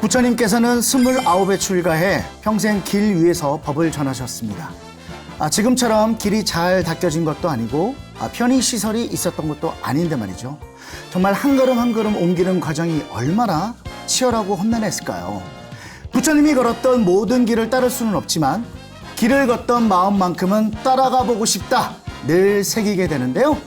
부처님께서는 29에 출가해 평생 길 위에서 법을 전하셨습니다. 지금처럼 길이 잘 닦여진 것도 아니고 편의시설이 있었던 것도 아닌데 말이죠. 정말 한 걸음 한 걸음 옮기는 과정이 얼마나 치열하고 험난했을까요? 부처님이 걸었던 모든 길을 따를 수는 없지만 길을 걷던 마음만큼은 따라가 보고 싶다 늘 새기게 되는데요.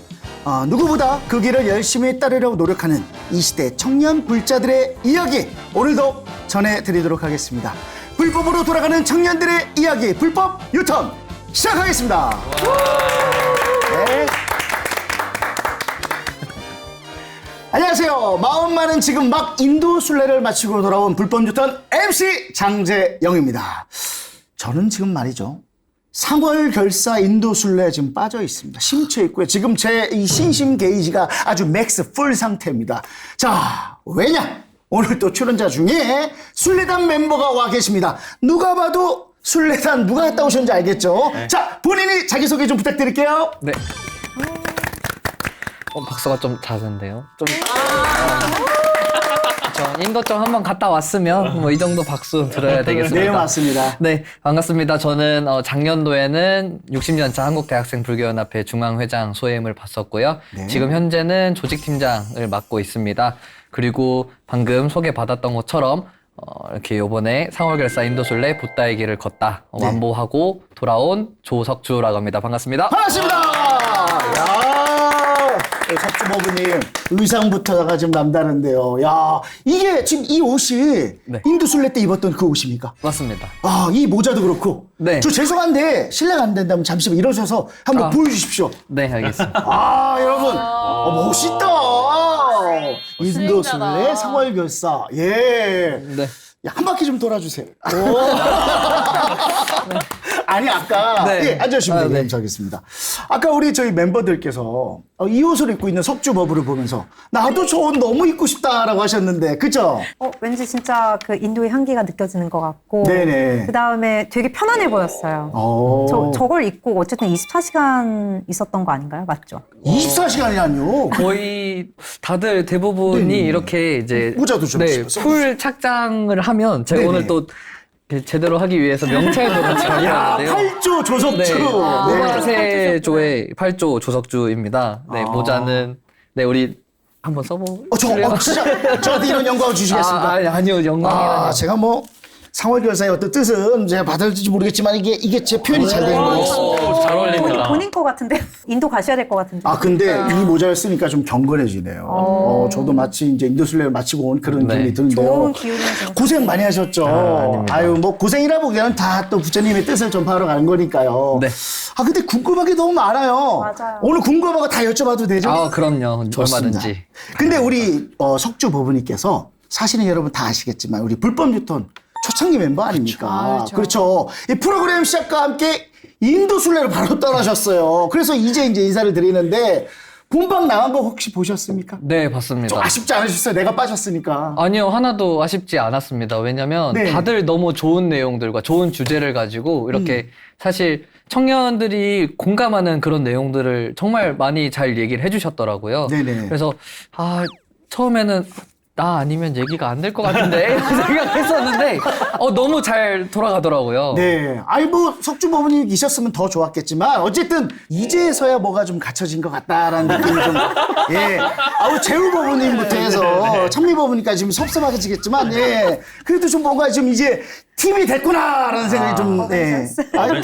누구보다 그 길을 열심히 따르려고 노력하는 이 시대 청년 불자들의 이야기 오늘도 전해드리도록 하겠습니다. 불법으로 돌아가는 청년들의 이야기 불법 유턴 시작하겠습니다. 네. 안녕하세요. 마음 많은 지금 막 인도 순례를 마치고 돌아온 불법 유턴 MC 장재영입니다. 저는 지금 말이죠. 상월결사 인도 순례에 지금 빠져 있습니다. 심취해 있고요. 지금 제 이 신심 게이지가 아주 맥스 풀 상태입니다. 자, 왜냐? 오늘 또 출연자 중에 순례단 멤버가 와 계십니다. 누가 봐도 순례단 누가 갔다 오셨는지 알겠죠? 네. 자, 본인이 자기소개 좀 부탁드릴게요. 네. 박수가 좀 작은데요? 저 인도 좀 한번 갔다 왔으면 뭐 이 정도 박수 들어야 되겠습니다. 네, 맞습니다. 네, 반갑습니다. 저는 작년도에는 60년차 한국대학생 불교연합회 중앙회장 소임을 봤었고요. 네. 지금 현재는 조직팀장을 맡고 있습니다. 그리고 방금 소개받았던 것처럼 이렇게 요번에 상월결사 인도순례 붓다의 길을 걷다 네. 완보하고 돌아온 조석주라고 합니다. 반갑습니다. 반갑습니다. 야, 석주버부님 의상부터가 좀 남다른데요. 야, 이게 지금 이 옷이 네. 인도순례 때 입었던 그 옷입니까? 맞습니다. 이 모자도 그렇고. 네. 저 죄송한데 실례가 안 된다면 잠시만 일어서서 한번 보여주십시오. 네, 알겠습니다. 여러분, 멋있다. 인도순례 상월결사. 예. 네. 야, 한 바퀴 좀 돌아주세요. 아니, 아까, 네. 예, 앉으시면 네. 되겠습니다. 아까 우리 저희 멤버들께서 이 옷을 입고 있는 석주버부를 보면서 나도 저 옷 너무 입고 싶다라고 하셨는데, 그죠? 왠지 진짜 그 인도의 향기가 느껴지는 것 같고. 네네. 그 다음에 되게 편안해 보였어요. 저걸 입고 어쨌든 24시간 있었던 거 아닌가요? 맞죠? 24시간이라뇨? 거의 다들 대부분이 네네. 이렇게 이제 모자도 좀 써보세요. 풀 착장을 하면 제가 네네. 오늘 또 제대로 하기 위해서 명찰도 같이 가져왔는데요. 8조 조석주. 네, 네. 무바세조의 8조 조석주입니다. 네, 모자는 네 우리 한번 써보. 진짜 저한테 이런 영광을 주시겠습니까? 아니요, 영광이라니. 제가 뭐 상월결사의 어떤 뜻은 제가 받을지 모르겠지만 이게 제 표현이 잘 되는 거겠습니다. 잘 어울린다. 본인 거 같은데 인도 가셔야 될 것 같은데. 근데 이 모자를 쓰니까 좀 경건해지네요. 저도 마치 이제 인도순례를 마치고 온 그런 네. 기분이 드는데요. 좋은 기운이 좀. 고생 많이 하셨죠. 아닙니다. 뭐 고생이라 보기에는 다 또 부처님의 뜻을 전파하러 가는 거니까요. 네. 근데 궁금한 게 너무 많아요. 맞아요. 오늘 궁금한 거 다 여쭤봐도 되죠? 그럼요. 좋습니다. 얼마든지. 근데 우리 석주 법부님께서 사실은 여러분 다 아시겠지만 우리 불법 유턴 초창기 멤버 아닙니까? 그렇죠. 이 프로그램 시작과 함께 인도 순례를 바로 떠나셨어요. 그래서 이제 인사를 드리는데 본방 나간 거 혹시 보셨습니까? 네, 봤습니다. 좀 아쉽지 않으셨어요? 내가 빠졌으니까. 아니요, 하나도 아쉽지 않았습니다. 왜냐면 네. 다들 너무 좋은 내용들과 좋은 주제를 가지고 이렇게 사실 청년들이 공감하는 그런 내용들을 정말 많이 잘 얘기를 해주셨더라고요. 네네. 그래서 처음에는 나 아니면 얘기가 안 될 것 같은데 생각했었는데 너무 잘 돌아가더라고요. 네. 뭐 석주 법부님 계셨으면 더 좋았겠지만 어쨌든 이제서야 뭐가 좀 갖춰진 것 같다라는 느낌이 좀 예. 재우 법부님부터 해서 찬미 법부님까지 지금 섭섭하겠지만 예. 그래도 좀 뭔가 좀 이제 팀이 됐구나라는 생각이 좀 예.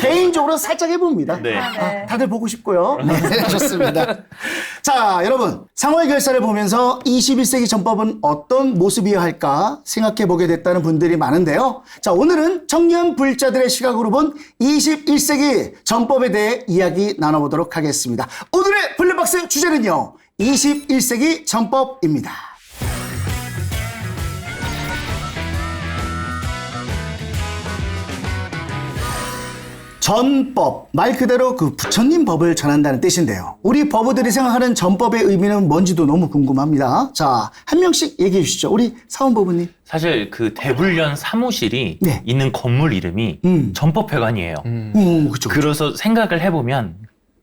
개인적으로 살짝 해봅니다. 네. 다들 보고 싶고요. 네, 좋습니다. 자, 여러분 상월결사를 보면서 21세기 전법은 어떤 모습이어야 할까 생각해보게 됐다는 분들이 많은데요. 자, 오늘은 청년 불자들의 시각으로 본 21세기 전법에 대해 이야기 나눠보도록 하겠습니다. 오늘의 블랙박스 주제는요. 21세기 전법입니다. 전법, 말 그대로 그 부처님 법을 전한다는 뜻인데요. 우리 법우들이 생각하는 전법의 의미는 뭔지도 너무 궁금합니다. 자, 한 명씩 얘기해 주시죠. 우리 사원법우님. 사실 그 대불련 사무실이 네. 있는 건물 이름이 전법회관이에요. 그쵸. 그래서 생각을 해보면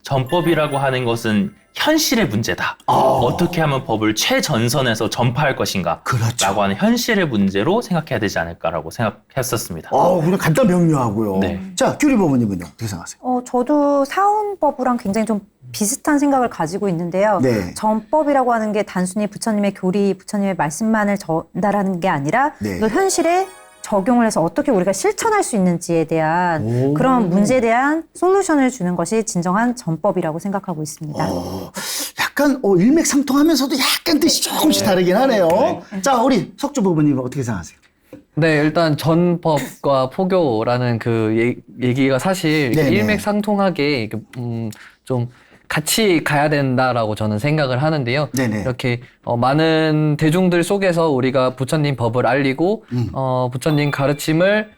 전법이라고 하는 것은 현실의 문제다. 어떻게 하면 법을 최전선에서 전파할 것인가 그렇죠. 라고 하는 현실의 문제로 생각해야 되지 않을까라고 생각했었습니다. 그냥 간단 명료하고요. 네. 자, 규리 법원님은요? 어떻게 생각하세요? 저도 사훈법이랑 굉장히 좀 비슷한 생각을 가지고 있는데요. 네. 전법이라고 하는 게 단순히 부처님의 교리, 부처님의 말씀만을 전달하는 게 아니라 네. 이걸 현실에 적용을 해서 어떻게 우리가 실천할 수 있는지에 대한 그런 문제에 대한 솔루션을 주는 것이 진정한 전법이라고 생각하고 있습니다. 약간 일맥상통하면서도 약간 뜻이 조금씩 다르긴 하네요. 자, 우리 석주 법원님 어떻게 생각하세요? 네, 일단 전법과 포교라는 그 얘기가 사실 이렇게 네네. 일맥상통하게 좀 같이 가야 된다라고 저는 생각을 하는데요. 네네. 이렇게 많은 대중들 속에서 우리가 부처님 법을 알리고 부처님 가르침을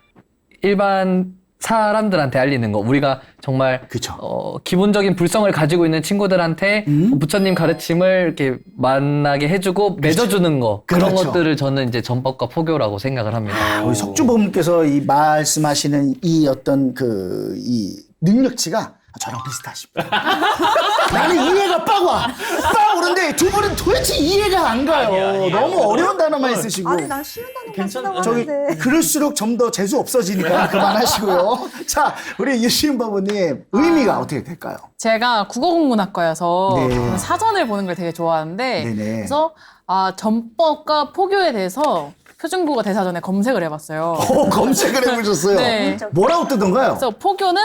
일반 사람들한테 알리는 거. 우리가 정말 그쵸. 기본적인 불성을 가지고 있는 친구들한테 부처님 가르침을 이렇게 만나게 해주고 맺어주는 거. 그런 그렇죠. 것들을 저는 이제 전법과 포교라고 생각을 합니다. 우리 석주 법원님께서 이 말씀하시는 이 어떤 이 능력치가 저랑 비슷하십니다. 나는 이해가 빡 와. 빡 오는데 두 분은 도대체 이해가 안 가요. 아니야. 너무 어려운 단어만 쓰시고. 아니, 난 쉬운 단어만 쓰다고 저기 하는데. 그럴수록 좀 더 재수 없어지니까 그만하시고요. 자, 우리 유시은 법원님 의미가 어떻게 될까요? 제가 국어국문학과여서 네. 저는 사전을 보는 걸 되게 좋아하는데 네네. 그래서 전법과 포교에 대해서 표준국어 대사전에 검색을 해봤어요. 검색을 해보셨어요. 네. 뭐라고 뜨던가요? 그래서 포교는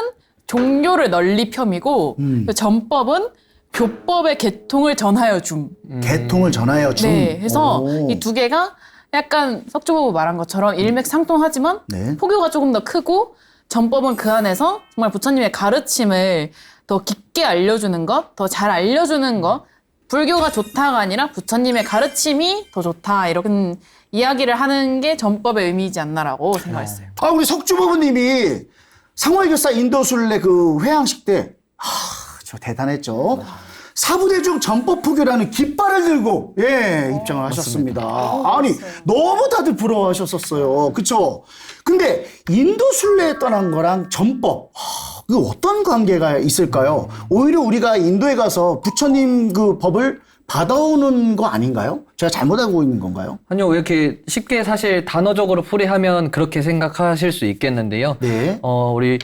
종교를 널리 폄이고 그 전법은 교법의 개통을 전하여 줌. 개통을 전하여 준. 네, 그래서 오. 이 두 개가 약간 석주보고 말한 것처럼 일맥상통하지만 네. 포교가 조금 더 크고 전법은 그 안에서 정말 부처님의 가르침을 더 깊게 알려주는 것, 더 잘 알려주는 것, 불교가 좋다가 아니라 부처님의 가르침이 더 좋다 이런 이야기를 하는 게 전법의 의미이지 않나라고 생각했어요. 우리 석주 법원님이 상월교사 인도순례 그 회항식 때, 저 대단했죠. 사부대중 전법포교라는 깃발을 들고, 입장을 하셨습니다. 아니, 너무 다들 부러워하셨었어요. 그쵸? 근데 인도순례에 떠난 거랑 전법, 이거 어떤 관계가 있을까요? 오히려 우리가 인도에 가서 부처님 그 법을 받아오는 거 아닌가요? 제가 잘못 알고 있는 건가요? 아니요, 이렇게 쉽게 사실 단어적으로 풀이하면 그렇게 생각하실 수 있겠는데요. 네. 우리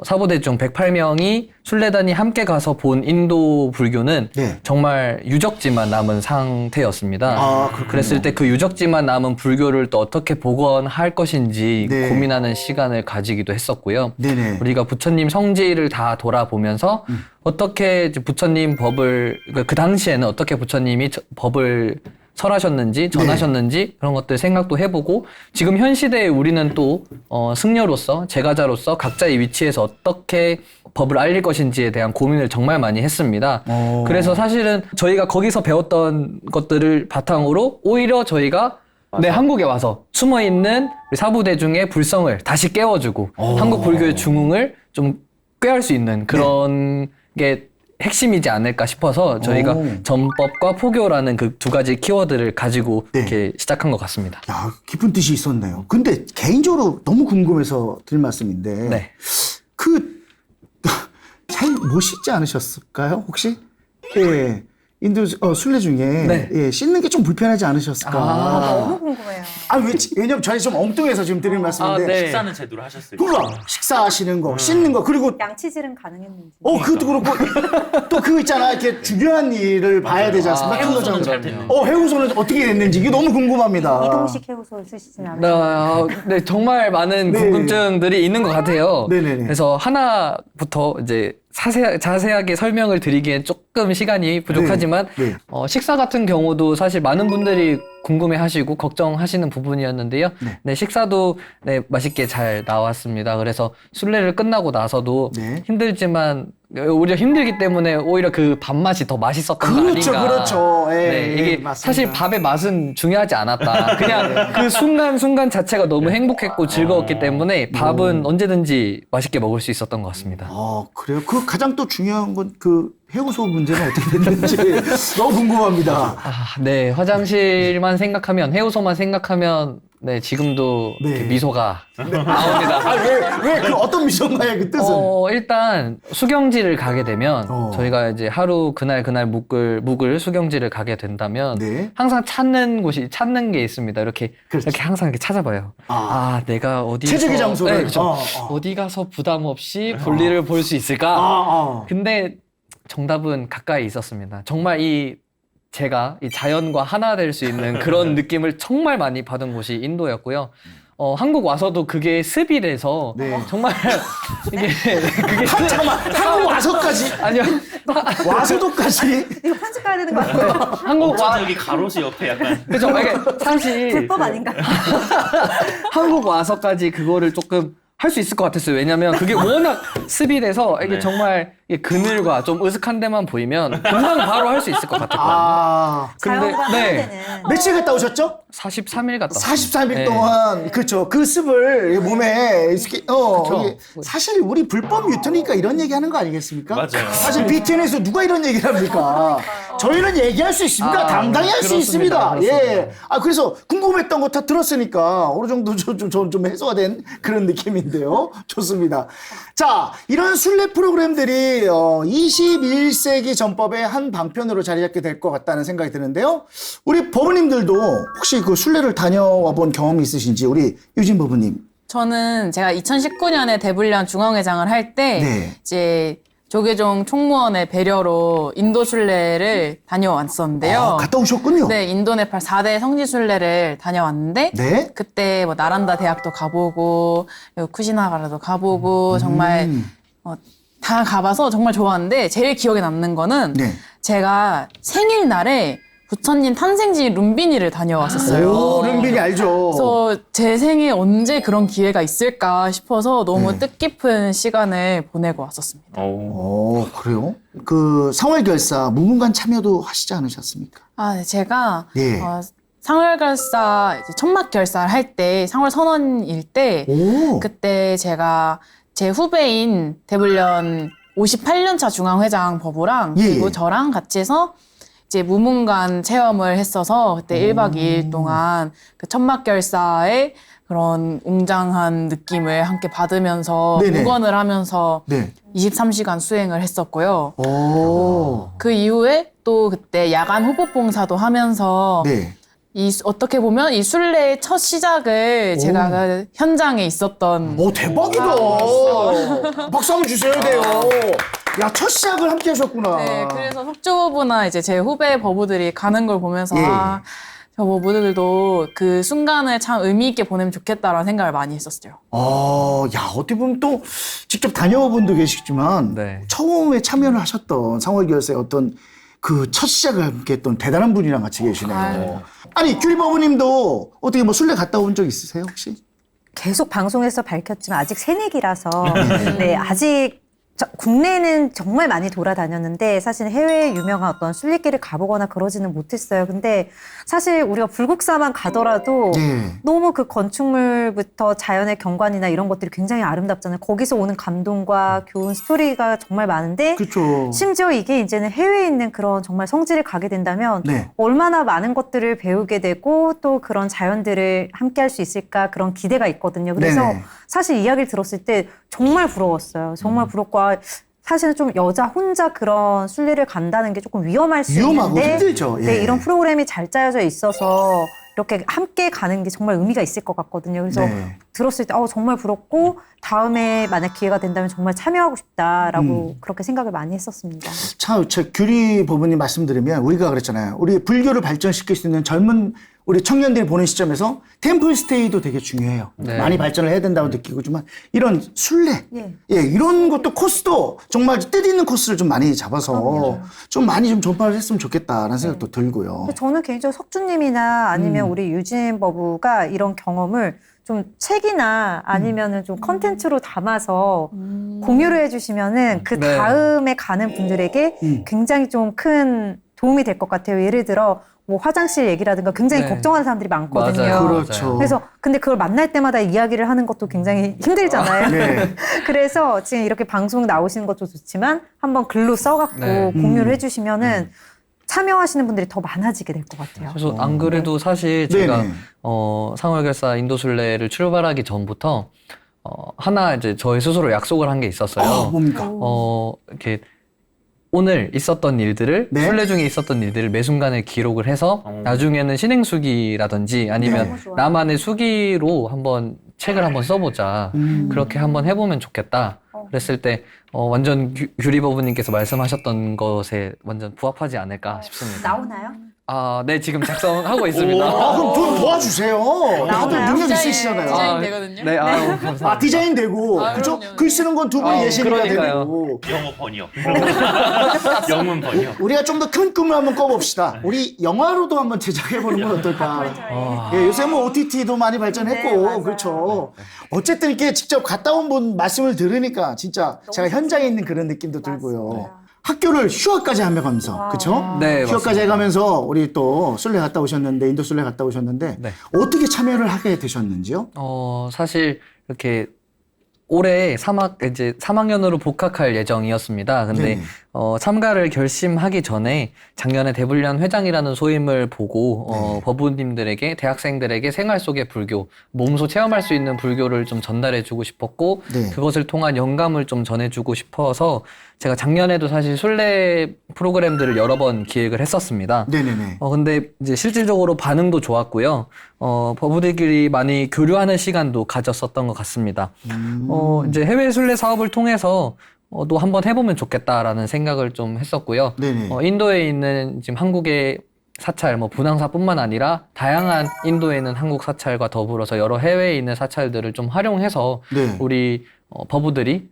사부대중 108명이 순례단이 함께 가서 본 인도 불교는 네. 정말 유적지만 남은 상태였습니다. 그렇군요. 그랬을 때 그 유적지만 남은 불교를 또 어떻게 복원할 것인지 네. 고민하는 시간을 가지기도 했었고요. 네네. 우리가 부처님 성지를 다 돌아보면서 어떻게 이제 부처님 법을 그 당시에는 어떻게 부처님이 법을 설하셨는지 전하셨는지 그런 것들 생각도 해보고 지금 현 시대에 우리는 또 승려로서 제가자로서 각자의 위치에서 어떻게 법을 알릴 것인지에 대한 고민을 정말 많이 했습니다. 그래서 사실은 저희가 거기서 배웠던 것들을 바탕으로 오히려 저희가 한국에 와서 숨어있는 우리 사부대중의 불성을 다시 깨워주고 한국 불교의 중흥을 좀 꾀할 수 있는 그런 게 핵심이지 않을까 싶어서 저희가 전법과 포교라는 그 두 가지 키워드를 가지고 이렇게 시작한 것 같습니다. 야, 깊은 뜻이 있었네요. 근데 개인적으로 너무 궁금해서 드릴 말씀인데, 네. 잘 모시지 않으셨을까요, 혹시? 예. 인도 순례 중에 네. 씻는 게 좀 불편하지 않으셨을까? 너무 궁금해요. 왜냐면 저희 좀 엉뚱해서 지금 드리는 말씀인데, 네. 식사는 제대로 하셨을까요? 그거 식사하시는 거, 씻는 거, 그리고 양치질은 가능했는지. 그것도 그렇고 또 그거 있잖아, 이렇게 중요한 일을 봐야 되지 않습니까? 큰 해우소는 거잖아요. 잘 됐는지. 해우소는 어떻게 됐는지 이게 너무 궁금합니다. 이동식 해우소 쓰시진 않으세요? 네, 정말 많은 네. 궁금증들이 있는 것 같아요. 네네네. 그래서 하나부터 이제 자세하게 설명을 드리기엔 조금 시간이 부족하지만 네. 식사 같은 경우도 사실 많은 분들이 궁금해하시고 걱정하시는 부분이었는데요. 네, 식사도 맛있게 잘 나왔습니다. 그래서 순례를 끝나고 나서도 네. 힘들지만 오히려 힘들기 때문에 오히려 그 밥맛이 더 맛있었던 거 그렇죠, 아닌가. 그렇죠. 네, 이게 맞습니다. 사실 밥의 맛은 중요하지 않았다. 그냥 그 순간 자체가 너무 행복했고 즐거웠기 때문에 밥은 언제든지 맛있게 먹을 수 있었던 것 같습니다. 그래요? 그 가장 또 중요한 건 그 해우소 문제는 어떻게 됐는지 너무 궁금합니다. 네, 화장실만 생각하면, 해우소만 생각하면 네, 지금도 네. 이렇게 미소가 나옵니다. 왜 그 어떤 미션가요, 그 뜻은? 일단 수경지를 가게 되면 저희가 이제 하루 그날 묵을 수경지를 가게 된다면 네. 항상 찾는 게 있습니다. 이렇게 그렇죠. 이렇게 항상 이렇게 찾아봐요. 내가 어디서 최적의 장소를. 네, 그렇죠. 어. 어디 가서 부담 없이 볼일을 볼 수 있을까? 근데 정답은 가까이 있었습니다. 정말 제가 이 자연과 하나 될 수 있는 그런 느낌을 정말 많이 받은 곳이 인도였고요. 한국 와서도 그게 습이 돼서 네. 정말 그게 잠깐만, 한국 와서까지? 아니요. 와서도까지? 이거 편집해야 되는 거 아니에요? 한국 와 여기 가로수 옆에 약간 그죠? 이게 사실 불법 아닌가? 한국 와서까지 그거를 조금 할 수 있을 것 같았어요. 왜냐면 그게 워낙 습이 돼서 이게 네. 정말 이게 그늘과 좀 으슥한 데만 보이면 금방 바로 할 수 있을 것 같았거든요. 자연과 하는 네. 데는 며칠 갔다 오셨죠? 43일 갔다 43일 네. 동안, 그렇죠. 그 습을 몸에, 이렇게, 그쵸. 이게 사실 우리 불법 유튜니까 이런 얘기 하는 거 아니겠습니까? 맞아요. 사실 BTN에서 누가 이런 얘기를 합니까? 저희는 얘기할 수 있습니다. 당당히 할 수 그렇습니다. 있습니다. 예. 그래서 궁금했던 거 다 들었으니까 어느 정도 좀 해소가 된 그런 느낌인데요. 좋습니다. 자, 이런 순례 프로그램들이 21세기 전법의 한 방편으로 자리 잡게 될 것 같다는 생각이 드는데요. 우리 법원님들도 혹시 그 순례를 다녀와 본 경험이 있으신지 우리 유진 법원님. 저는 제가 2019년에 대불련 중앙회장을 할 때 네. 이제 조계종 총무원의 배려로 인도 순례를 다녀왔었는데요. 갔다 오셨군요. 네, 인도네팔 4대 성지 순례를 다녀왔는데 네. 그때 뭐 나란다 대학도 가보고 쿠시나가라도 가보고 정말 다 가봐서 정말 좋았는데 제일 기억에 남는 거는 네. 제가 생일날에 부처님 탄생지 룸비니를 다녀왔었어요. 오, 른빈이 알죠. 그래서 제 생에 언제 그런 기회가 있을까 싶어서 너무 뜻깊은 시간을 보내고 왔었습니다. 그래요? 그 상월결사 무문관 참여도 하시지 않으셨습니까? 네, 제가 예. 상월결사 천막 결사를 할 때 상월 선언일 때 오. 그때 제가 제 후배인 대불련 58년차 중앙회장 법우랑 예. 그리고 저랑 같이 해서 이제 무문관 체험을 했어서 그때 1박 2일 동안 그 천막결사의 그런 웅장한 느낌을 함께 받으면서 네네. 묵언을 하면서 네. 23시간 수행을 했었고요. 오. 그 이후에 또 그때 야간 호법봉사도 하면서 네. 어떻게 보면 이 순례의 첫 시작을 제가 그 현장에 있었던 오, 대박이다. 박수 한번 주셔야 돼요. 야, 첫 시작을 함께 하셨구나. 네, 그래서 석주부나 이제 제 후배 법우들이 가는 걸 보면서 예. 저 법우들도 그 순간을 참 의미 있게 보내면 좋겠다라는 생각을 많이 했었어요. 야, 어떻게 보면 또 직접 다녀온 분도 계시지만 네. 처음에 참여를 하셨던 상월결사의 어떤 그 첫 시작을 함께 했던 대단한 분이랑 같이 계시네요. 아니, 규리 법우님도 어떻게 뭐 순례 갔다 온 적 있으세요, 혹시? 계속 방송에서 밝혔지만 아직 새내기라서 네, 아직 국내는 정말 많이 돌아다녔는데 사실 해외에 유명한 어떤 순례길을 가보거나 그러지는 못했어요. 근데 사실 우리가 불국사만 가더라도 네. 너무 그 건축물부터 자연의 경관이나 이런 것들이 굉장히 아름답잖아요. 거기서 오는 감동과 교훈 스토리가 정말 많은데 그렇죠. 심지어 이게 이제는 해외에 있는 그런 정말 성지를 가게 된다면 네. 얼마나 많은 것들을 배우게 되고 또 그런 자연들을 함께 할 수 있을까 그런 기대가 있거든요. 그래서 네네. 사실 이야기를 들었을 때 정말 부러웠어요. 정말 부럽고 사실은 좀 여자 혼자 그런 순례를 간다는 게 조금 위험할 수 위험하고 있는데 힘들죠. 예. 네, 이런 프로그램이 잘 짜여져 있어서 이렇게 함께 가는 게 정말 의미가 있을 것 같거든요. 그래서 네. 들었을 때 정말 부럽고 다음에 만약 기회가 된다면 정말 참여하고 싶다라고 그렇게 생각을 많이 했었습니다. 참, 규리 법원님 말씀 들으면 우리가 그랬잖아요. 우리 불교를 발전시킬 수 있는 젊은 우리 청년들이 보는 시점에서 템플 스테이도 되게 중요해요. 네. 많이 발전을 해야 된다고 느끼고지만 이런 순례, 예. 이런 것도 코스도 정말 뜻있는 코스를 좀 많이 잡아서 좀 많이 좀 전파를 했으면 좋겠다라는 생각도 들고요. 근데 저는 개인적으로 석주님이나 아니면 우리 유진 법우가 이런 경험을 좀 책이나 아니면은 좀 컨텐츠로 담아서 공유를 해주시면은 그 네. 다음에 가는 분들에게 굉장히 좀 큰 도움이 될 것 같아요. 예를 들어 뭐 화장실 얘기라든가 굉장히 네. 걱정하는 사람들이 많거든요. 맞아요. 그렇죠. 그래서 근데 그걸 만날 때마다 이야기를 하는 것도 굉장히 힘들잖아요. 네. 그래서 지금 이렇게 방송 나오시는 것도 좋지만 한번 글로 써갖고 네. 공유를 해주시면은 참여하시는 분들이 더 많아지게 될 것 같아요. 그래서 안 그래도 사실 제가 네네. 상월결사 인도순례를 출발하기 전부터 하나 이제 저희 스스로 약속을 한 게 있었어요. 뭡니까? 이렇게 오늘 있었던 일들을 네. 순례 중에 있었던 일들을 매 순간에 기록을 해서 나중에는 신행수기라든지 아니면 너무 좋아요. 나만의 수기로 한번 책을 한번 써보자. 그렇게 한번 해보면 좋겠다. 그랬을 때 완전 규리버부님께서 말씀하셨던 것에 완전 부합하지 않을까 싶습니다. 나오나요? 네, 지금 작성하고 있습니다. 그럼 좀 도와주세요. 다들 나오나요? 능력 있으시잖아요. 디자인 되거든요. 네, 감사합니다. 디자인 되고, 그죠? 그럼요. 글 쓰는 건 두 분이 예시가 그러니까요. 되고. 영어 번역. 영문 번역. 우리가 좀 더 큰 꿈을 한번 꿔봅시다. 우리 영화로도 한번 제작해보는 건 어떨까? 예, 요새 뭐 OTT도 많이 발전했고, 네, 맞아요. 그렇죠. 어쨌든 이렇게 직접 갔다 온 분 말씀을 들으니까 진짜 제가 현장에 있는 그런 느낌도 들고요. 학교를 휴학까지 하면서, 그렇죠? 네, 휴학까지 맞습니다. 해가면서 우리 또 순례 갔다 오셨는데, 인도 순례 갔다 오셨는데, 네. 어떻게 참여를 하게 되셨는지요? 사실 이렇게 올해 3학년으로 복학할 예정이었습니다. 근데 네네. 참가를 결심하기 전에 작년에 대불련 회장이라는 소임을 보고 법우님들에게 대학생들에게 생활 속의 불교, 몸소 체험할 수 있는 불교를 좀 전달해주고 싶었고 네. 그것을 통한 영감을 좀 전해주고 싶어서 제가 작년에도 사실 순례 프로그램들을 여러 번 기획을 했었습니다. 네네네. 근데 이제 실질적으로 반응도 좋았고요. 법우들끼리 많이 교류하는 시간도 가졌었던 것 같습니다. 이제 해외 순례 사업을 통해서 또 한번 해보면 좋겠다라는 생각을 좀 했었고요. 네네. 인도에 있는 지금 한국의 사찰, 분황사뿐만 아니라 다양한 인도에 있는 한국 사찰과 더불어서 여러 해외에 있는 사찰들을 좀 활용해서 네. 우리 법우들이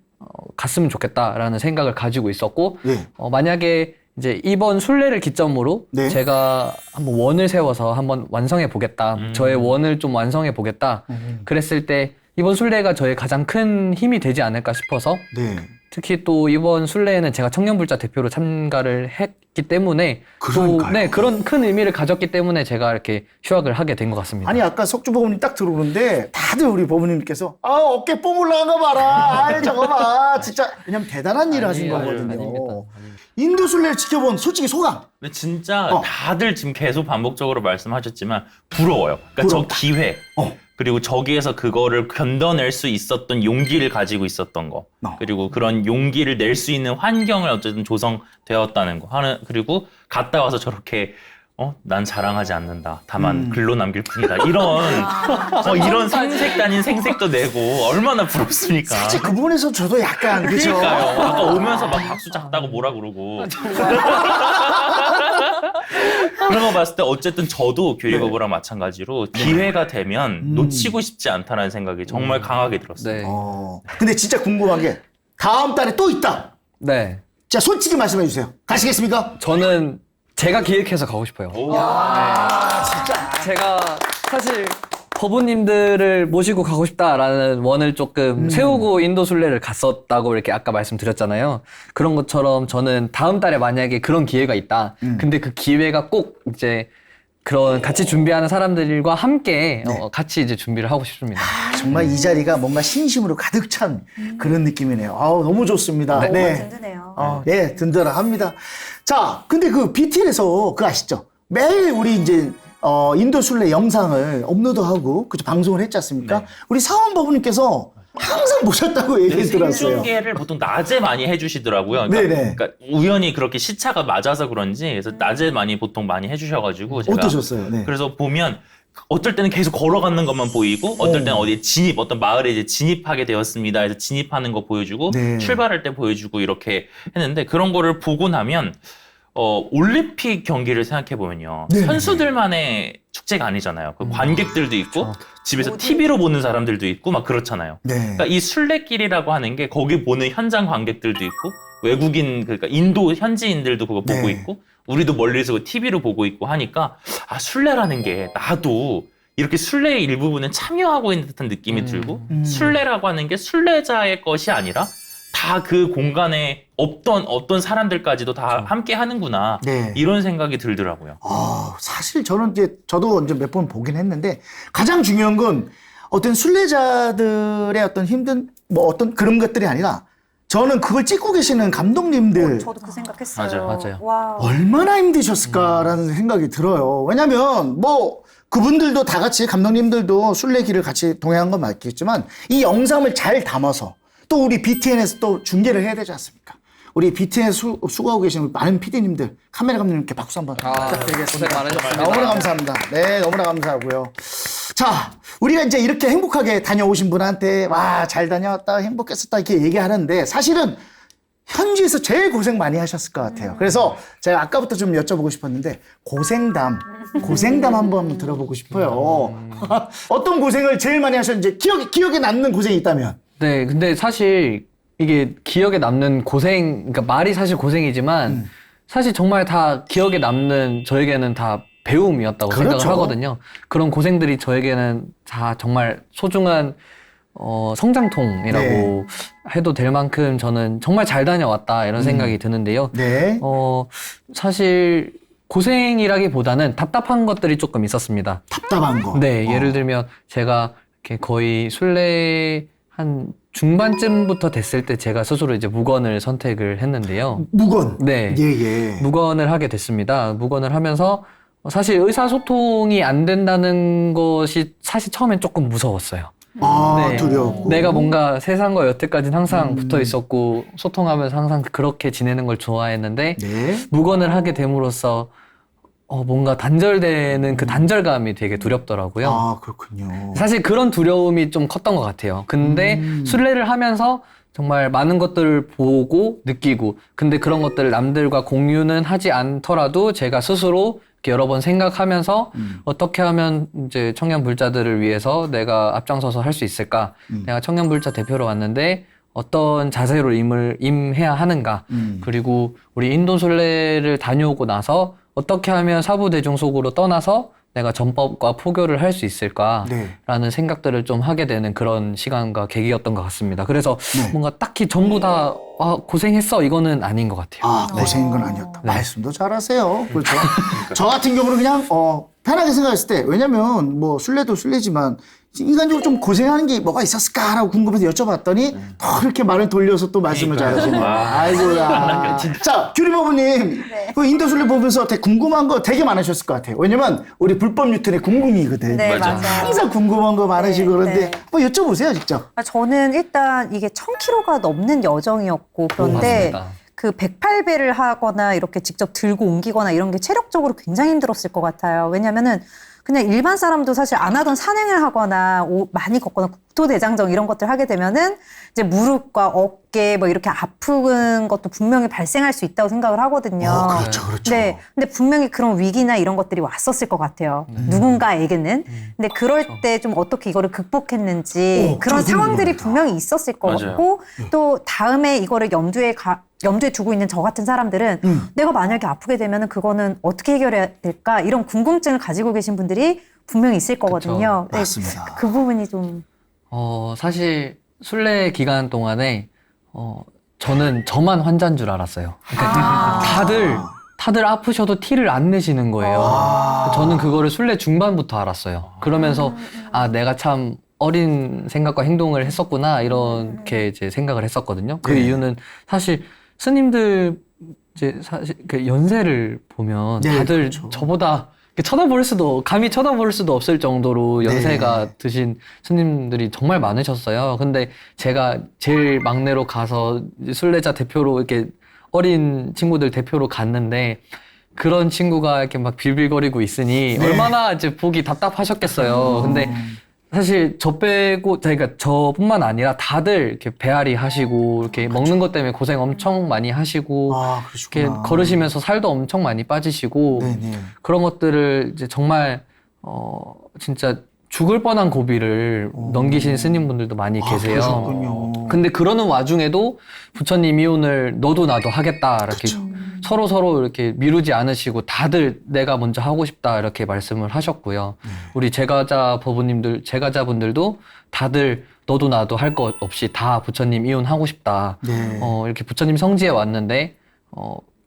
갔으면 좋겠다라는 생각을 가지고 있었고 네. 만약에 이제 이번 순례를 기점으로 네. 제가 한번 원을 세워서 한번 완성해 보겠다. 저의 원을 좀 완성해 보겠다. 그랬을 때 이번 순례가 저의 가장 큰 힘이 되지 않을까 싶어서 네. 특히 또 이번 순례에는 제가 청년불자 대표로 참가를 했기 때문에 또 그러니까요. 네, 그런 큰 의미를 가졌기 때문에 제가 이렇게 휴학을 하게 된 것 같습니다. 아니 아까 석주 법원님 딱 들어오는데 다들 우리 법원님께서 어깨 뽕 올라간 거 봐라. 아이 저거 봐. 진짜 왜냐면 대단한 일을 하신 아니에요. 거거든요. 아닙니다. 인도 순례를 지켜본 솔직히 소감. 근데 진짜 다들 지금 계속 반복적으로 말씀하셨지만 부러워요. 그러니까 부럽다. 저 기회 어. 그리고 저기에서 그거를 견뎌낼 수 있었던 용기를 가지고 있었던 거 그리고 그런 용기를 낼 수 있는 환경을 어쨌든 조성되었다는 거 하는 그리고 갔다 와서 저렇게 난 자랑하지 않는다. 다만 글로 남길 뿐이다. 이런 생색 아닌 생색도 내고 얼마나 부럽습니까? 사실 그 부분에서 저도 약간 그죠. 그러니까요. 아까 오면서 막 박수 작다고 뭐라 그러고. 그런 거 봤을 때 어쨌든 저도 교리거부랑 마찬가지로 기회가 되면 놓치고 싶지 않다는 생각이 정말 강하게 들었어요. 네. 근데 진짜 궁금한 게 다음 달에 또 있다. 네. 자 솔직히 말씀해 주세요. 가시겠습니까? 저는 제가 기획해서 가고 싶어요. 진짜. 제가 사실 법우님들을 모시고 가고 싶다라는 원을 조금 세우고 인도 순례를 갔었다고 이렇게 아까 말씀드렸잖아요. 그런 것처럼 저는 다음 달에 만약에 그런 기회가 있다. 근데 그 기회가 꼭 이제 그런 같이 준비하는 사람들과 함께 같이 이제 준비를 하고 싶습니다. 정말 이 자리가 뭔가 신심으로 가득 찬 그런 느낌이네요. 아우 너무 좋습니다. 너무 든든해요. 네, 든든합니다. 자, 근데 그 BTN에서 그거 아시죠? 매일 우리 이제 인도 순례 영상을 업로드하고 그죠 방송을 했지 않습니까? 네. 우리 사원법원님께서 항상 보셨다고 얘기 들었어요. 생중계를 보통 낮에 많이 해주시더라고요. 네네. 그러니까 우연히 그렇게 시차가 맞아서 그런지 그래서 낮에 보통 많이 해주셔가지고 제가 어떠셨어요? 네. 그래서 보면 어떨 때는 계속 걸어가는 것만 보이고 어떨 때는 어디에 어떤 마을에 이제 진입하게 되었습니다. 해서 진입하는 거 보여주고 네. 출발할 때 보여주고 이렇게 했는데 그런 거를 보고 나면 올림픽 경기를 생각해 보면요. 네. 선수들만의 축제가 아니잖아요. 그 관객들도 있고 집에서 TV로 보는 사람들도 있고 막 그렇잖아요. 네. 그러니까 이 순례길이라고 하는 게 거기 보는 현장 관객들도 있고 외국인 그러니까 인도 현지인들도 그거 보고 네. 있고 우리도 멀리서 TV로 보고 있고 하니까 순례라는 게 나도 이렇게 순례의 일부분은 참여하고 있는 듯한 느낌이 들고 순례라고 하는 게 순례자의 것이 아니라 다 그 공간에 어떤 사람들까지도 다 함께 하는구나 네. 이런 생각이 들더라고요. 사실 저도 이제 몇 번 보긴 했는데 가장 중요한 건 어떤 순례자들의 어떤 힘든 어떤 그런 것들이 아니라 저는 그걸 찍고 계시는 감독님들 저도 그 생각했어요. 맞아요. 와. 얼마나 힘드셨을까라는 생각이 들어요. 왜냐면 뭐 그분들도 다 같이 감독님들도 순례길을 같이 동행한 건 맞겠지만 이 영상을 잘 담아서 또 우리 BTN에서 또 중계를 해야 되지 않습니까? 우리 BTN 수고하고 계시는 많은 PD님들, 카메라 감독님께 박수 한번 부탁드리겠습니다. 고생 많으셨습니다. 너무나 감사합니다. 네, 너무나 감사하고요. 자, 우리가 이제 이렇게 행복하게 다녀오신 분한테 와, 잘 다녀왔다, 행복했었다 이렇게 얘기하는데 사실은 현지에서 제일 고생 많이 하셨을 것 같아요. 그래서 제가 아까부터 좀 여쭤보고 싶었는데 고생담 한번 들어보고 싶어요. 어떤 고생을 제일 많이 하셨는지 기억에 남는 고생이 있다면? 네, 근데 사실 이게 기억에 남는 고생, 그러니까 말이 사실 고생이지만 사실 정말 다 기억에 남는 저에게는 다 배움이었다고 그렇죠. 생각을 하거든요. 그런 고생들이 저에게는 다 정말 소중한 성장통이라고 해도 될 만큼 저는 정말 잘 다녀왔다 이런 생각이 드는데요. 네. 사실 고생이라기보다는 답답한 것들이 조금 있었습니다. 답답한 거. 네, 예를 들면 제가 이렇게 거의 순례 한 중반쯤부터 됐을 때 제가 스스로 이제 무건을 선택을 했는데요. 무건. 네. 예. 무건을 하게 됐습니다. 무건을 하면서 사실 의사소통이 안 된다는 것이 사실 처음엔 조금 무서웠어요. 아, 네. 두렵고. 내가 뭔가 세상과 여태까지는 항상 붙어 있었고 소통하면서 항상 그렇게 지내는 걸 좋아했는데 네. 무건을 하게 됨으로써 뭔가 단절되는 그 단절감이 되게 두렵더라고요. 아, 그렇군요. 사실 그런 두려움이 좀 컸던 것 같아요. 근데 순례를 하면서 정말 많은 것들을 보고 느끼고 근데 그런 것들을 남들과 공유는 하지 않더라도 제가 스스로 이렇게 여러 번 생각하면서 어떻게 하면 이제 청년 불자들을 위해서 내가 앞장서서 할 수 있을까? 내가 청년 불자 대표로 왔는데 어떤 자세로 임해야 하는가? 그리고 우리 인도 순례를 다녀오고 나서 어떻게 하면 사부 대중 속으로 떠나서 내가 전법과 포교를 할 수 있을까라는 생각들을 좀 하게 되는 그런 시간과 계기였던 것 같습니다. 그래서 뭔가 딱히 전부 다 고생했어 이거는 아닌 것 같아요. 아, 고생인 건 아니었다. 네. 말씀도 잘하세요. 그렇죠. 저 같은 경우는 그냥 편하게 생각했을 때 왜냐면 뭐 순례도 순례지만 인간적으로 좀 고생하는 게 뭐가 있었을까라고 궁금해서 여쭤봤더니 더 이렇게 말을 돌려서 또 말씀을 잘하시네요. 아이고야. 자, 규리버부님, 그 인도 순례 보면서 되게 궁금한 거 되게 많으셨을 것 같아요. 왜냐면 우리 불법 유턴의 궁금이거든. 네, 맞아. 맞아요. 항상 궁금한 거 많으시고 그런데 한번 여쭤보세요, 직접. 저는 일단 이게 1000km가 넘는 여정이었고 그런데 맞습니다. 그 108배를 하거나 이렇게 직접 들고 옮기거나 이런 게 체력적으로 굉장히 힘들었을 것 같아요. 왜냐면은 그냥 일반 사람도 사실 안 하던 산행을 하거나 많이 걷거나 국토대장정 이런 것들 하게 되면은 이제 무릎과 어깨 뭐 이렇게 아픈 것도 분명히 발생할 수 있다고 생각을 하거든요. 그렇죠. 네. 근데 분명히 그런 위기나 이런 것들이 왔었을 것 같아요. 누군가에게는. 근데 그럴 때 좀 어떻게 이거를 극복했는지 그런 좀 상황들이 궁금합니다. 분명히 있었을 것 맞아요. 같고 또 다음에 이거를 염두에 두고 있는 저 같은 사람들은 내가 만약에 아프게 되면은 그거는 어떻게 해결해야 될까 이런 궁금증을 가지고 계신 분들이 분명히 있을 거거든요. 네, 맞습니다. 그 부분이 좀 사실 순례 기간 동안에 저는 저만 환자인 줄 알았어요. 그러니까 다들 아프셔도 티를 안 내시는 거예요. 저는 그거를 순례 중반부터 알았어요. 그러면서 내가 참 어린 생각과 행동을 했었구나 이렇게 이제 생각을 했었거든요. 그 이유는 사실 스님들 이제 사실 그 연세를 보면 네, 다들 그렇죠. 저보다 감히 쳐다볼 수도 없을 정도로 연세가 드신 스님들이 정말 많으셨어요. 근데 제가 제일 막내로 가서 이제 순례자 대표로 이렇게 어린 친구들 대표로 갔는데 그런 친구가 이렇게 막 빌빌거리고 있으니 얼마나 이제 보기 답답하셨겠어요. 근데 사실 저 빼고 그러니까 저뿐만 아니라 다들 이렇게 배앓이 하시고 이렇게 먹는 것 때문에 고생 엄청 많이 하시고 이렇게 그러시구나. 걸으시면서 살도 엄청 많이 빠지시고 네네. 그런 것들을 이제 정말 진짜 죽을 뻔한 고비를 넘기신 스님분들도 많이 계세요. 그러셨군요. 근데 그러는 와중에도 부처님 이혼을 너도 나도 하겠다 이렇게 서로 이렇게 미루지 않으시고 다들 내가 먼저 하고 싶다 이렇게 말씀을 하셨고요. 우리 제가자분들도 다들 너도 나도 할 것 없이 다 부처님 이혼하고 싶다. 네. 이렇게 부처님 성지에 왔는데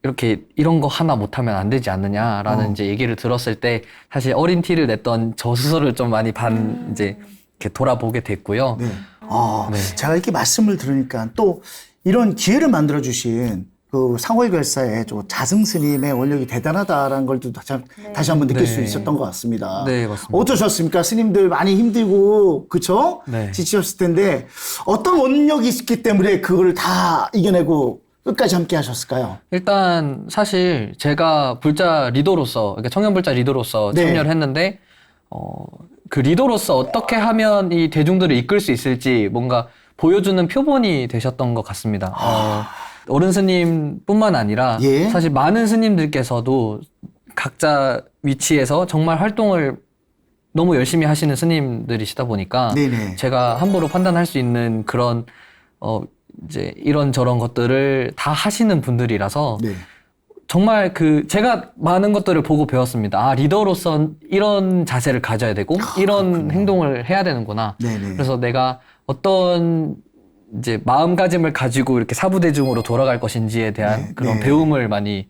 이렇게 이런 거 하나 못하면 안 되지 않느냐라는 이제 얘기를 들었을 때 사실 어린 티를 냈던 저 스스로를 좀 많이 이제 이렇게 돌아보게 됐고요. 네. 네. 제가 이렇게 말씀을 들으니까 또 이런 기회를 만들어 주신 그 상월결사의 자승 스님의 원력이 대단하다라는 걸 또 다시 한번 느낄 네. 수 있었던 것 같습니다. 네, 맞습니다. 어떠셨습니까? 스님들 많이 힘들고 그쵸? 네. 지치셨을 텐데 어떤 원력이 있기 때문에 그걸 다 이겨내고 끝까지 함께 하셨을까요? 일단 사실 제가 불자 리더로서, 그러니까 청년 불자 리더로서 네. 참여를 했는데 그 리더로서 어떻게 하면 이 대중들을 이끌 수 있을지 뭔가 보여주는 표본이 되셨던 것 같습니다. 어른 스님뿐만 아니라 예. 사실 많은 스님들께서도 각자 위치에서 정말 활동을 너무 열심히 하시는 스님들이시다 보니까 네네. 제가 함부로 판단할 수 있는 그런 이제 이런저런 것들을 다 하시는 분들이라서 네. 정말 제가 많은 것들을 보고 배웠습니다. 아, 리더로서 이런 자세를 가져야 되고 이런 행동을 해야 되는구나. 네네. 그래서 내가 어떤 이제 마음가짐을 가지고 이렇게 사부대중으로 돌아갈 것인지에 대한 네, 그런 네. 배움을 많이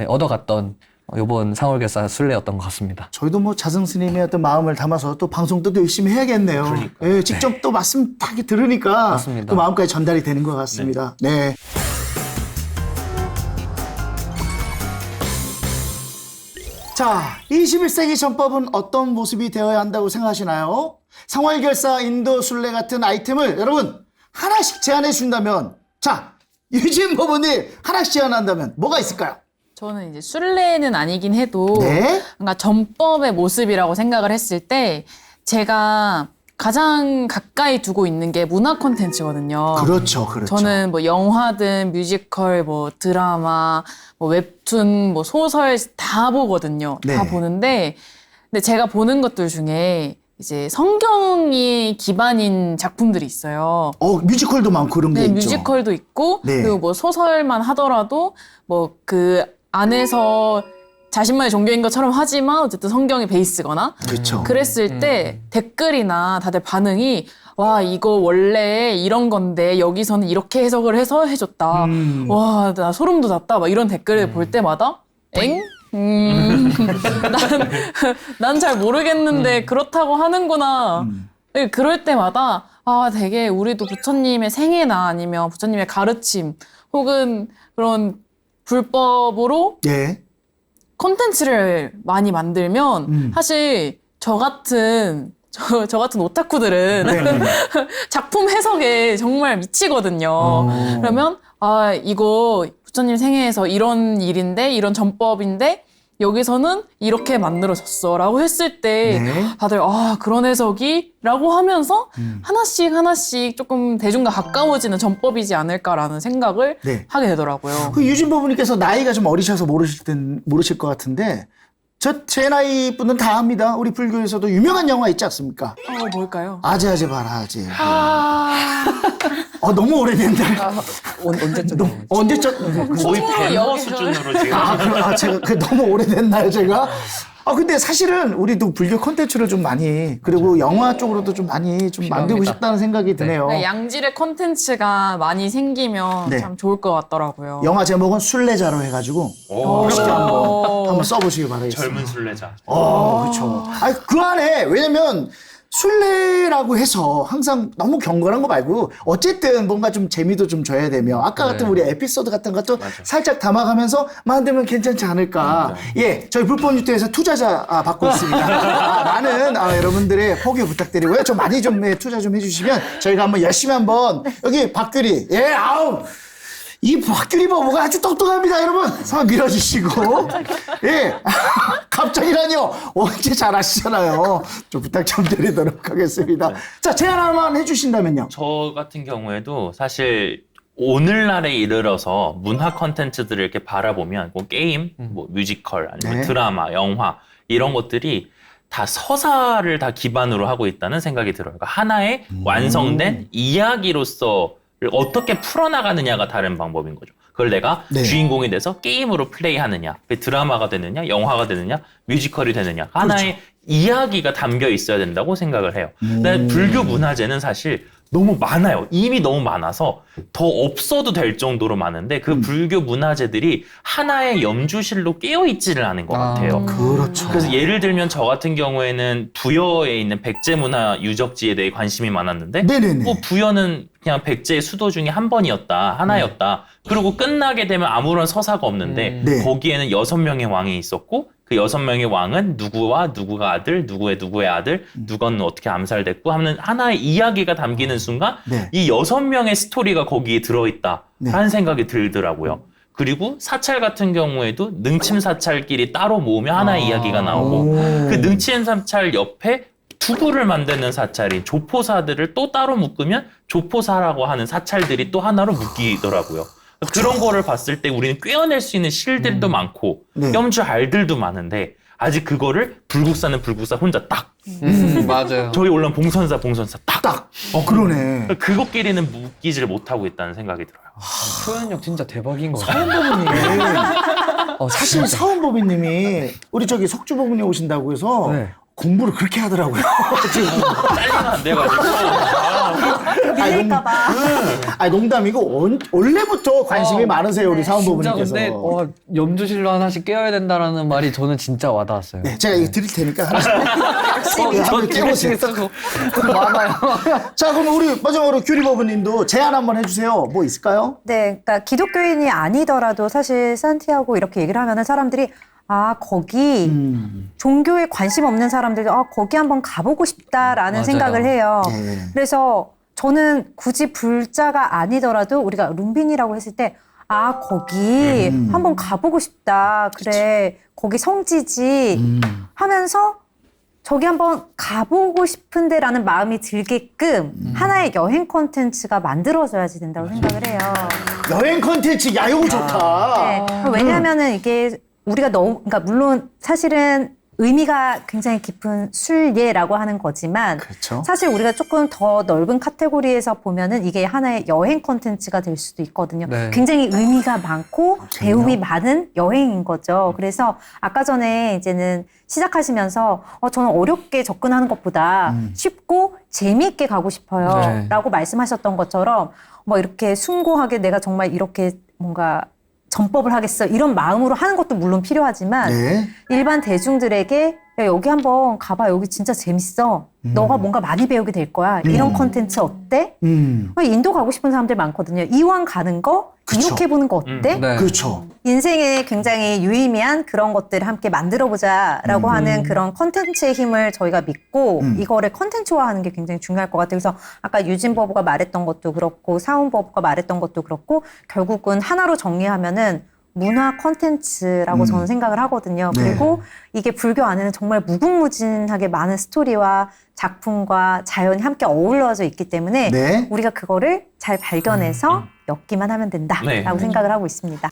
얻어갔던 이번 상월결사 순례였던 것 같습니다. 저희도 자승 스님의 어떤 마음을 담아서 또 방송도 열심히 해야겠네요. 예, 직접 또 말씀 딱 들으니까 맞습니다. 또 마음까지 전달이 되는 것 같습니다. 네. 자, 21세기 전법은 어떤 모습이 되어야 한다고 생각하시나요? 상월결사 인도 순례 같은 아이템을 여러분 하나씩 제안해 준다면, 자, 유진 법원님 하나씩 제안한다면 뭐가 있을까요? 저는 이제 순례는 아니긴 해도 네. 뭔가 전법의 모습이라고 생각을 했을 때 제가 가장 가까이 두고 있는 게 문화 콘텐츠거든요. 그렇죠, 그렇죠. 저는 뭐 영화든 뮤지컬, 뭐 드라마, 뭐 웹툰, 뭐 소설 다 보거든요. 네. 다 보는데, 근데 제가 보는 것들 중에 이제 성경이 기반인 작품들이 있어요. 뮤지컬도 많고 그런 게 네, 있죠. 뮤지컬도 있고, 네. 그리고 뭐 소설만 하더라도 뭐 그 안에서 자신만의 종교인 것처럼 하지만 어쨌든 성경이 베이스거나 그렇죠. 그랬을 때 댓글이나 다들 반응이 와 이거 원래 이런 건데 여기서는 이렇게 해석을 해서 해줬다. 와 나 소름 돋았다. 막 이런 댓글을 볼 때마다 엥? 난 잘 모르겠는데 그렇다고 하는구나. 네, 그럴 때마다 아 되게 우리도 부처님의 생애나 아니면 부처님의 가르침 혹은 그런 불법으로 예. 콘텐츠를 많이 만들면 사실 저 같은 오타쿠들은 네. 작품 해석에 정말 미치거든요. 그러면 아 이거 부처님 생애에서 이런 일인데 이런 전법인데 여기서는 이렇게 만들어졌어라고 했을 때 네. 다들 아 그런 해석이라고 하면서 하나씩 조금 대중과 가까워지는 전법이지 않을까라는 생각을 네. 하게 되더라고요. 그 유진 법원님께서 나이가 좀 어리셔서 모르실 것 같은데 제 나이 분은 다 압니다. 우리 불교에서도 유명한 영화 있지 않습니까? 뭘까요? 아재 바라지. 너무 오래된다. 언제쯤? 언제적? 거의 벤더 여기서- 수준으로 지금 제가 너무 오래됐나요, 제가? 근데 사실은 우리도 불교 콘텐츠를 좀 많이 그리고 영화 쪽으로도 좀 많이 좀 만들고 필요합니다. 싶다는 생각이 드네요. 네, 양질의 콘텐츠가 많이 생기면 네. 참 좋을 것 같더라고요. 영화 제목은 순례자로 해가지고 쉽게 한번 써보시기 바라겠습니다. 젊은 순례자. 그렇죠. 그 안에 왜냐면 순례라고 해서 항상 너무 경건한 거 말고 어쨌든 뭔가 좀 재미도 좀 줘야 되며 아까 같은 우리 에피소드 같은 것도 살짝 담아가면서 만들면 괜찮지 않을까. 예, 저희 불법 유튜브에서 투자자 받고 있습니다. 많은 여러분들의 포기 부탁드리고요. 좀 많이 좀 투자 좀 해주시면 저희가 한번 열심히 한번 여기 박규리 이 박규리 버버가 아주 똑똑합니다, 여러분. 한번 밀어주시고. 예. 갑자기라뇨. 언제 잘 아시잖아요. 좀 부탁 좀 드리도록 하겠습니다. 자, 제안 하나만 해주신다면요. 저 같은 경우에도 사실 오늘날에 이르러서 문화 컨텐츠들을 이렇게 바라보면 뭐 게임, 뭐 뮤지컬, 아니면 네. 드라마, 영화 이런 것들이 다 서사를 다 기반으로 하고 있다는 생각이 들어요. 그러니까 하나의 완성된 이야기로서 어떻게 풀어나가느냐가 다른 방법인 거죠. 그걸 내가 네. 주인공이 돼서 게임으로 플레이하느냐, 드라마가 되느냐, 영화가 되느냐, 뮤지컬이 되느냐 하나의 이야기가 담겨 있어야 된다고 생각을 해요. 근데 불교 문화재는 사실 너무 많아요. 이미 너무 많아서 더 없어도 될 정도로 많은데 그 불교 문화재들이 하나의 염주실로 깨어있지를 않은 것 같아요. 그렇죠. 그래서 예를 들면 저 같은 경우에는 부여에 있는 백제문화 유적지에 대해 관심이 많았는데 네네네. 뭐 부여는 그냥 백제의 수도 중에 한 번이었다, 하나였다. 그리고 끝나게 되면 아무런 서사가 없는데 네. 거기에는 6명의 왕이 있었고 그 6명의 왕은 누구와 누구가 아들, 누구의 아들, 누구는 어떻게 암살됐고 하는 하나의 이야기가 담기는 순간 네. 이 6명의 스토리가 거기에 들어있다라는 네. 생각이 들더라고요. 그리고 사찰 같은 경우에도 능침 사찰끼리 따로 모으면 하나의 이야기가 나오고 오. 그 능침 사찰 옆에 두부를 만드는 사찰인 조포사들을 또 따로 묶으면 조포사라고 하는 사찰들이 또 하나로 묶이더라고요. 그런 거를 봤을 때 우리는 꿰어낼 수 있는 실들도 많고 네. 염주 알들도 많은데 아직 그거를 불국사는 불국사 혼자 딱 맞아요. 저희 올라온 봉선사 딱 그러네. 그것끼리는 묶이질 못하고 있다는 생각이 들어요. 표현력 진짜 대박인 것 같아요. 사원법인님. 사실 사원법인님이 우리 저기 석주법인님 오신다고 해서 네. 공부를 그렇게 하더라고요. 지금. 잘리면 안 돼가지고 밀릴까봐. 아니, 농담이고 원래부터 관심이 많으세요 우리 진짜 사원법인님께서. 근데 염주실로 하나씩 깨워야 된다라는 말이 저는 진짜 와닿았어요. 네, 제가 이거 드릴 테니까 하나씩 한번 깨보세요. 많아요. 자, 그럼 우리 마지막으로 규리법인님도 제안 한번 해주세요. 뭐 있을까요? 네, 그러니까 기독교인이 아니더라도 사실 산티아고 이렇게 얘기를 하면은 사람들이 아, 거기 종교에 관심 없는 사람들도 아, 거기 한번 가보고 싶다라는 맞아요. 생각을 해요. 네. 그래서 저는 굳이 불자가 아니더라도 우리가 룸빈이라고 했을 때 아, 거기 한번 가보고 싶다. 그래, 거기 성지지 하면서 저기 한번 가보고 싶은데라는 마음이 들게끔 하나의 여행 콘텐츠가 만들어져야지 된다고 생각을 해요. 여행 컨텐츠, 야, 이거 좋다. 네. 왜냐하면은 이게 우리가 너무, 그러니까 물론 사실은 의미가 굉장히 깊은 순례라고 하는 거지만 그렇죠. 사실 우리가 조금 더 넓은 카테고리에서 보면은 이게 하나의 여행 콘텐츠가 될 수도 있거든요. 네. 굉장히 의미가 많고 배움이 많은 여행인 거죠. 그래서 아까 전에 이제는 시작하시면서 저는 어렵게 접근하는 것보다 쉽고 재미있게 가고 싶어요. 네. 라고 말씀하셨던 것처럼 뭐 이렇게 숭고하게 내가 정말 이렇게 뭔가 전법을 하겠어 이런 마음으로 하는 것도 물론 필요하지만 네. 일반 대중들에게 야, 여기 한번 가봐 여기 진짜 재밌어 너가 뭔가 많이 배우게 될 거야 이런 컨텐츠 어때? 인도 가고 싶은 사람들 많거든요. 이왕 가는 거 그쵸. 이렇게 보는 거 어때? 네. 그렇죠. 인생에 굉장히 유의미한 그런 것들을 함께 만들어보자라고 하는 그런 컨텐츠의 힘을 저희가 믿고 이거를 컨텐츠화하는 게 굉장히 중요할 것 같아요. 그래서 아까 유진버부가 말했던 것도 그렇고 사운버부가 말했던 것도 그렇고 결국은 하나로 정리하면은 문화 컨텐츠라고 저는 생각을 하거든요. 네. 그리고 이게 불교 안에는 정말 무궁무진하게 많은 스토리와 작품과 자연이 함께 어우러져 있기 때문에 네. 우리가 그거를 잘 발견해서 엮기만 하면 된다라고 네. 생각을 하고 있습니다.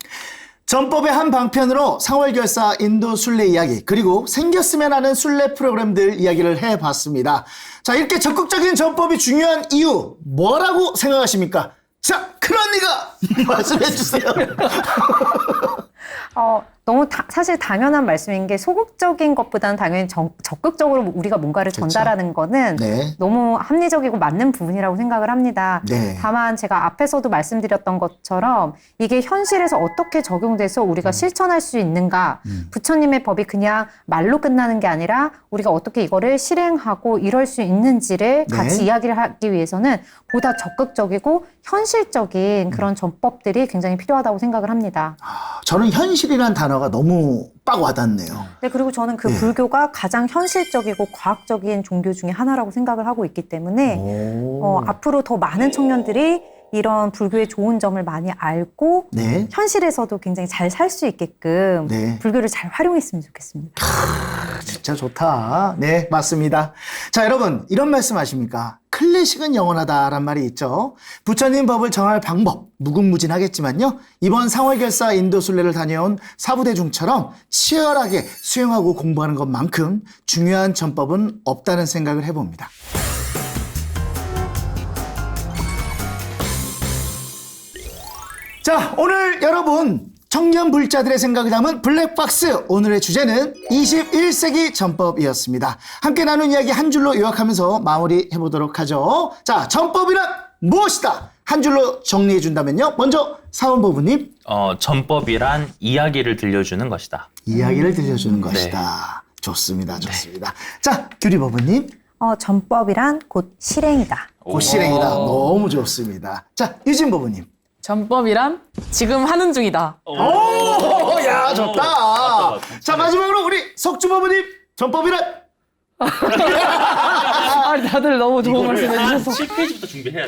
전법의 한 방편으로 상월결사 인도 순례 이야기 그리고 생겼으면 하는 순례 프로그램들 이야기를 해봤습니다. 자, 이렇게 적극적인 전법이 중요한 이유 뭐라고 생각하십니까? 자, 큰언니가 말씀해 주세요. 너무 사실 당연한 말씀인 게 소극적인 것보다는 당연히 적극적으로 우리가 뭔가를 전달하는 거는 네. 너무 합리적이고 맞는 부분이라고 생각을 합니다. 네. 다만 제가 앞에서도 말씀드렸던 것처럼 이게 현실에서 어떻게 적용돼서 우리가 실천할 수 있는가 부처님의 법이 그냥 말로 끝나는 게 아니라 우리가 어떻게 이거를 실행하고 이럴 수 있는지를 네. 같이 이야기를 하기 위해서는 보다 적극적이고 현실적인 그런 전법들이 굉장히 필요하다고 생각을 합니다. 저는 현실이란 단어가 너무 빡 와닿네요. 네, 그리고 저는 그 네. 불교가 가장 현실적이고 과학적인 종교 중에 하나라고 생각을 하고 있기 때문에 앞으로 더 많은 청년들이 이런 불교의 좋은 점을 많이 알고 네. 현실에서도 굉장히 잘 살 수 있게끔 네. 불교를 잘 활용했으면 좋겠습니다. 진짜 좋다. 네, 맞습니다. 자, 여러분, 이런 말씀 아십니까? 클래식은 영원하다란 말이 있죠. 부처님 법을 정할 방법, 무궁무진하겠지만요. 이번 상월결사 인도 순례를 다녀온 사부대중처럼 치열하게 수행하고 공부하는 것만큼 중요한 전법은 없다는 생각을 해봅니다. 자, 오늘 여러분 청년 불자들의 생각을 담은 블랙박스. 오늘의 주제는 21세기 전법이었습니다. 함께 나눈 이야기 한 줄로 요약하면서 마무리해보도록 하죠. 자, 전법이란 무엇이다? 한 줄로 정리해준다면요. 먼저 사원보부님. 전법이란 이야기를 들려주는 것이다. 이야기를 들려주는 것이다. 좋습니다. 좋습니다. 자, 규리법부님. 전법이란 곧 실행이다. 곧 실행이다. 너무 좋습니다. 자, 유진법부님. 전법이란 지금 하는 중이다. 오, 야, 좋다. 자, 마지막으로 우리 석주법부님. 전법이란? 아니, 다들 너무 좋은 말씀 해주셔서. 7페이지부터 준비해야 돼.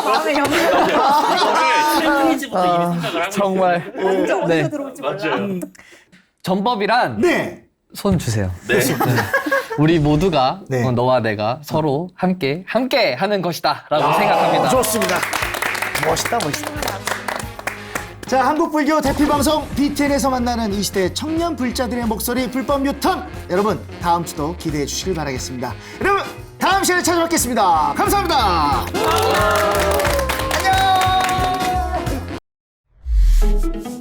마음의 경계. 이거를 7페이지부터 이미 생각을 하고 정말. 네. 맞아요. 전법이란 네. 손 주세요. 네. 우리 모두가 네. 너와 내가 서로 함께 하는 것이다라고 생각합니다. 좋습니다. 멋있다. 자, 한국불교 대피방송 BTN에서 만나는 이 시대 청년 불자들의 목소리 불법 유턴. 여러분, 다음 주도 기대해 주시길 바라겠습니다. 여러분, 다음 시간에 찾아뵙겠습니다. 감사합니다. 안녕.